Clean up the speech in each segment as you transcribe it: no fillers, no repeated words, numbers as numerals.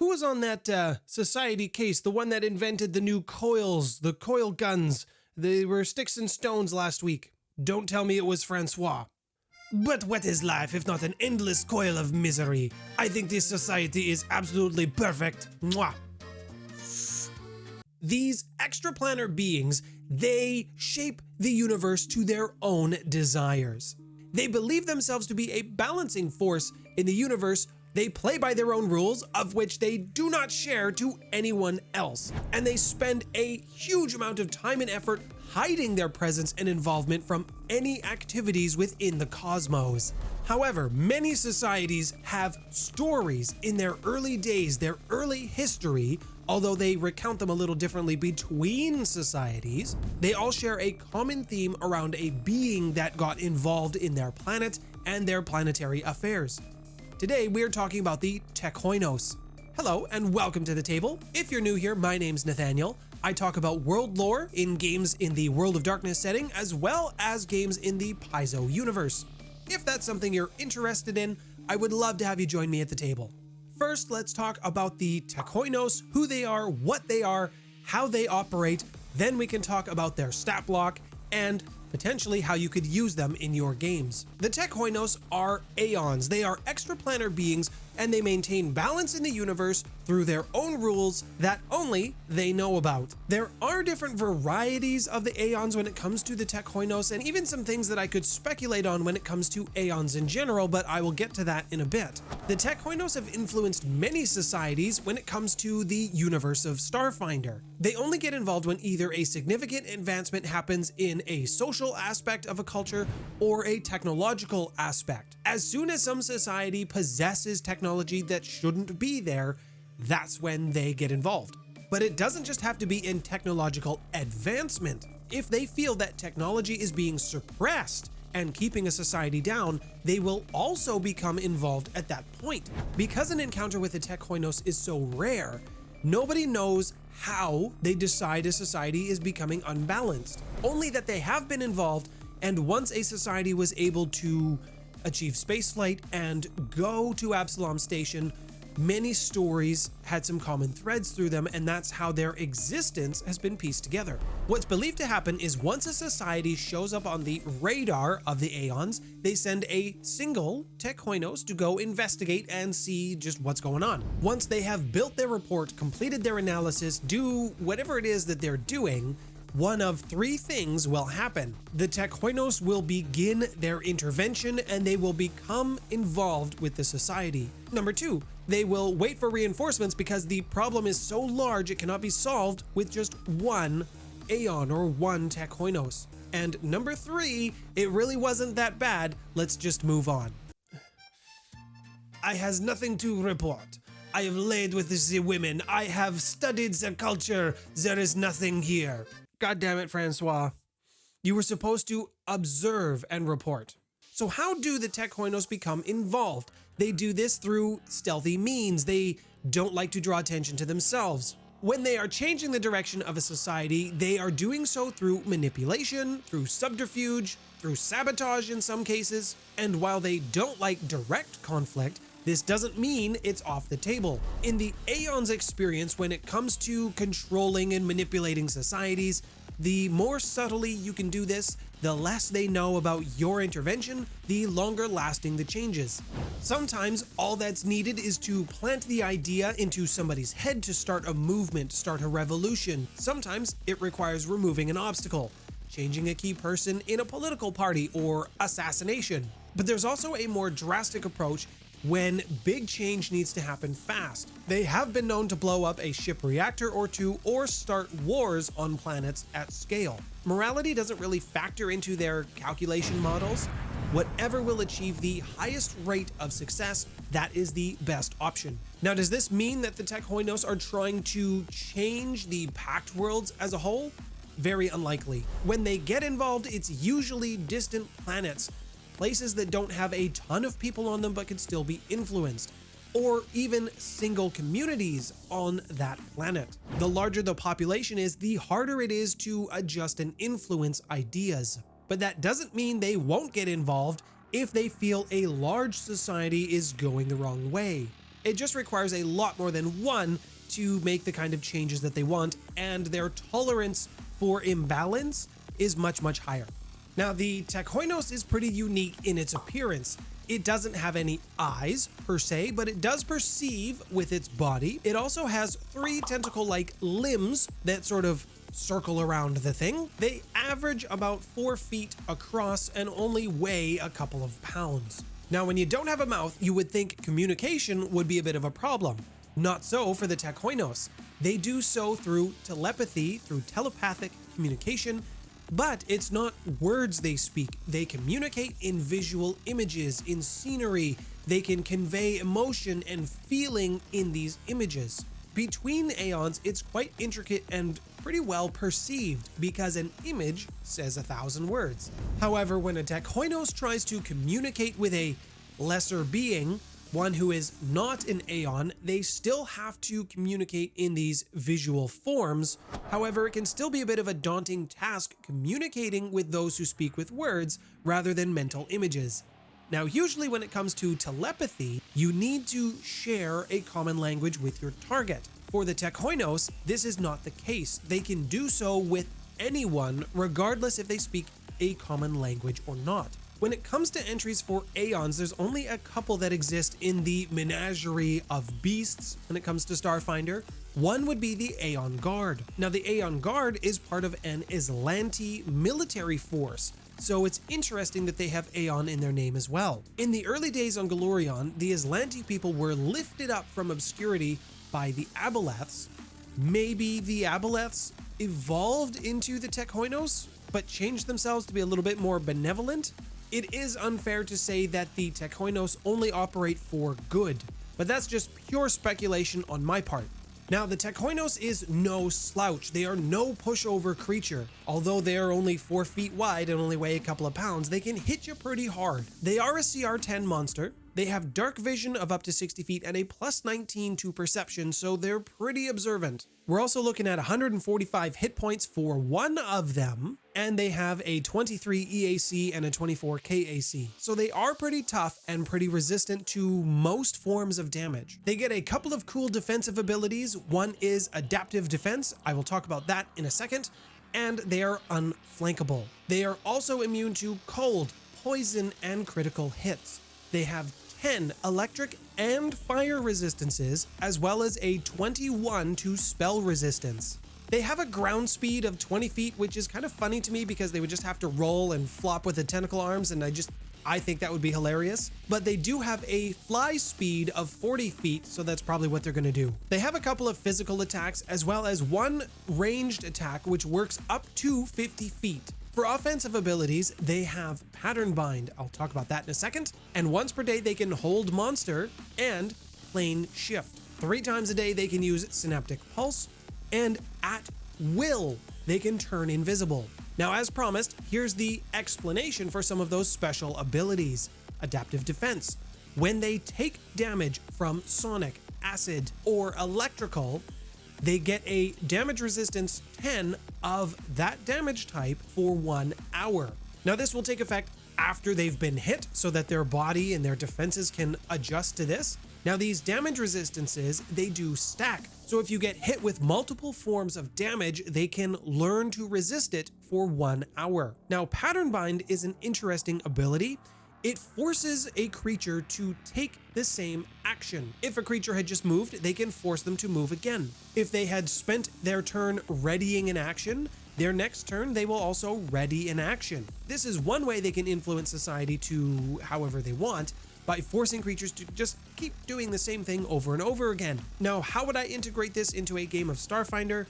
Who was on that society case, the one that invented the new coils, the coil guns? They were sticks and stones last week. Don't tell me it was Francois. But what is life if not an endless coil of misery? I think this society is absolutely perfect. Mwah. These extraplanar beings, they shape the universe to their own desires. They believe themselves to be a balancing force in the universe. They play by their own rules, of which they do not share to anyone else. And they spend a huge amount of time and effort hiding their presence and involvement from any activities within the cosmos. However, many societies have stories in their early days, their early history. Although they recount them a little differently between societies, they all share a common theme around a being that got involved in their planet and their planetary affairs. Today, we're talking about the Tekhoinos. Hello, and welcome to the table. If you're new here, my name's Nathaniel. I talk about world lore in games in the World of Darkness setting, as well as games in the Paizo universe. If that's something you're interested in, I would love to have you join me at the table. First, let's talk about the Tekhoinos, who they are, what they are, how they operate. Then we can talk about their stat block and potentially how you could use them in your games. The Tekhoinos are Aeons. They are extraplanar beings, and they maintain balance in the universe through their own rules that only they know about. There are different varieties of the Aeons when it comes to the Tekhoinos, and even some things that I could speculate on when it comes to Aeons in general, but I will get to that in a bit. The Tekhoinos have influenced many societies when it comes to the universe of Starfinder. They only get involved when either a significant advancement happens in a social aspect of a culture or a technological aspect. As soon as some society possesses technology that shouldn't be there, that's when they get involved. But it doesn't just have to be in technological advancement. If they feel that technology is being suppressed and keeping a society down, they will also become involved at that point. Because an encounter with a Tekhoinos is so rare, nobody knows how they decide a society is becoming unbalanced. Only that they have been involved, and once a society was able to achieve spaceflight and go to Absalom Station, many stories had some common threads through them, and that's how their existence has been pieced together. What's believed to happen is once a society shows up on the radar of the Aeons, they send a single Tekhoinos to go investigate and see just what's going on. Once they have built their report, completed their analysis, do whatever it is that they're doing, one of three things will happen. The Tekhoinos will begin their intervention and they will become involved with the society. Number two, they will wait for reinforcements because the problem is so large it cannot be solved with just one Aeon or one Tekhoinos. And number three, it really wasn't that bad, let's just move on. I has nothing to report. I have laid with the women. I have studied their culture. There is nothing here. God damn it, Francois. You were supposed to observe and report. So how do the Tekhoinos become involved? They do this through stealthy means. They don't like to draw attention to themselves. When they are changing the direction of a society, they are doing so through manipulation, through subterfuge, through sabotage in some cases. And while they don't like direct conflict, this doesn't mean it's off the table. In the Aeons experience, when it comes to controlling and manipulating societies, the more subtly you can do this, the less they know about your intervention, the longer lasting the changes. Sometimes all that's needed is to plant the idea into somebody's head to start a movement, start a revolution. Sometimes it requires removing an obstacle, changing a key person in a political party, or assassination. But there's also a more drastic approach when big change needs to happen fast. They have been known to blow up a ship reactor or two or start wars on planets at scale. Morality doesn't really factor into their calculation models. Whatever will achieve the highest rate of success, that is the best option. Now, does this mean that the Tekhoinos are trying to change the Pact worlds as a whole? Very unlikely. When they get involved, it's usually distant planets, places that don't have a ton of people on them but can still be influenced, or even single communities on that planet. The larger the population is, the harder it is to adjust and influence ideas. But that doesn't mean they won't get involved if they feel a large society is going the wrong way. It just requires a lot more than one to make the kind of changes that they want, and their tolerance for imbalance is much, much higher. Now, the Tekhoinos is pretty unique in its appearance. It doesn't have any eyes per se, but it does perceive with its body. It also has 3 tentacle-like limbs that sort of circle around the thing. They average about 4 feet across and only weigh a couple of pounds. Now, when you don't have a mouth, you would think communication would be a bit of a problem. Not so for the Tekhoinos. They do so through telepathy, through telepathic communication, but it's not words they speak. They communicate in visual images, in scenery. They can convey emotion and feeling in these images. Between Aeons, it's quite intricate and pretty well perceived because an image says 1,000 words. However, when a Tekhoinos tries to communicate with a lesser being, one who is not an Aeon, they still have to communicate in these visual forms. However, it can still be a bit of a daunting task communicating with those who speak with words rather than mental images. Now, usually when it comes to telepathy, you need to share a common language with your target. For the Tekhoinos, this is not the case. They can do so with anyone, regardless if they speak a common language or not. When it comes to entries for Aeons, there's only a couple that exist in the menagerie of beasts when it comes to Starfinder. One would be the Aeon Guard. Now, the Aeon Guard is part of an Aslanti military force, so it's interesting that they have Aeon in their name as well. In the early days on Golarion, the Aslanti people were lifted up from obscurity by the Aboloeths. Maybe the Aboloeths evolved into the Tekhoinos, but changed themselves to be a little bit more benevolent. It is unfair to say that the Tekhoinos only operate for good, but that's just pure speculation on my part. Now, the Tekhoinos is no slouch. They are no pushover creature. Although they are only 4 feet wide and only weigh a couple of pounds, they can hit you pretty hard. They are a CR10 monster. They have dark vision of up to 60 feet and a plus 19 to perception, so they're pretty observant. We're also looking at 145 hit points for one of them, and they have a 23 EAC and a 24 KAC. So they are pretty tough and pretty resistant to most forms of damage. They get a couple of cool defensive abilities. One is adaptive defense. I will talk about that in a second. And they are unflankable. They are also immune to cold, poison, and critical hits. They have 10 electric and fire resistances, as well as a 21 to spell resistance. They have a ground speed of 20 feet, which is kind of funny to me because they would just have to roll and flop with the tentacle arms, and I think that would be hilarious. But they do have a fly speed of 40 feet, so that's probably what they're going to do. They have a couple of physical attacks, as well as one ranged attack, which works up to 50 feet. For offensive abilities, they have Pattern Bind. I'll talk about that in a second. And once per day, they can hold monster and plane shift. 3 times a day, they can use Synaptic Pulse, and at will, they can turn invisible. Now, as promised, here's the explanation for some of those special abilities. Adaptive Defense. When they take damage from sonic, acid, or electrical, they get a damage resistance 10 of that damage type for 1 hour. Now, this will take effect after they've been hit so that their body and their defenses can adjust to this. Now, these damage resistances, they do stack. So if you get hit with multiple forms of damage, they can learn to resist it for 1 hour. Now, Pattern Bind is an interesting ability. It forces a creature to take the same action. If a creature had just moved, they can force them to move again. If they had spent their turn readying an action, their next turn they will also ready an action. This is one way they can influence society to however they want, by forcing creatures to just keep doing the same thing over and over again. Now, how would I integrate this into a game of Starfinder?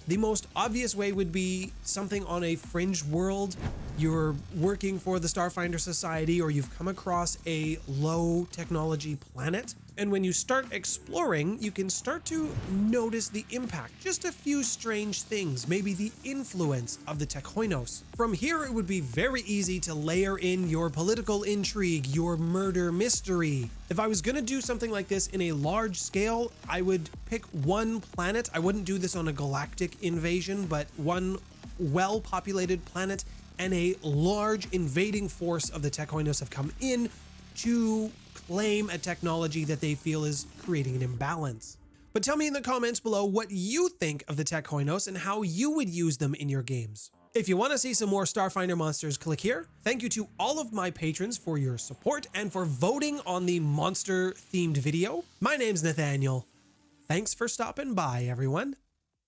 The most obvious way would be something on a fringe world. You're working for the Starfinder Society, or you've come across a low technology planet. And when you start exploring, you can start to notice the impact, just a few strange things, maybe the influence of the Tekhoinos. From here, it would be very easy to layer in your political intrigue, your murder mystery. If I was gonna do something like this in a large scale, I would pick one planet. I wouldn't do this on a galactic invasion, but one well-populated planet, and a large invading force of the Tekhoinos have come in to claim a technology that they feel is creating an imbalance. But tell me in the comments below what you think of the Tekhoinos and how you would use them in your games. If you want to see some more Starfinder Monsters, click here. Thank you to all of my patrons for your support and for voting on the monster-themed video. My name's Nathaniel. Thanks for stopping by, everyone.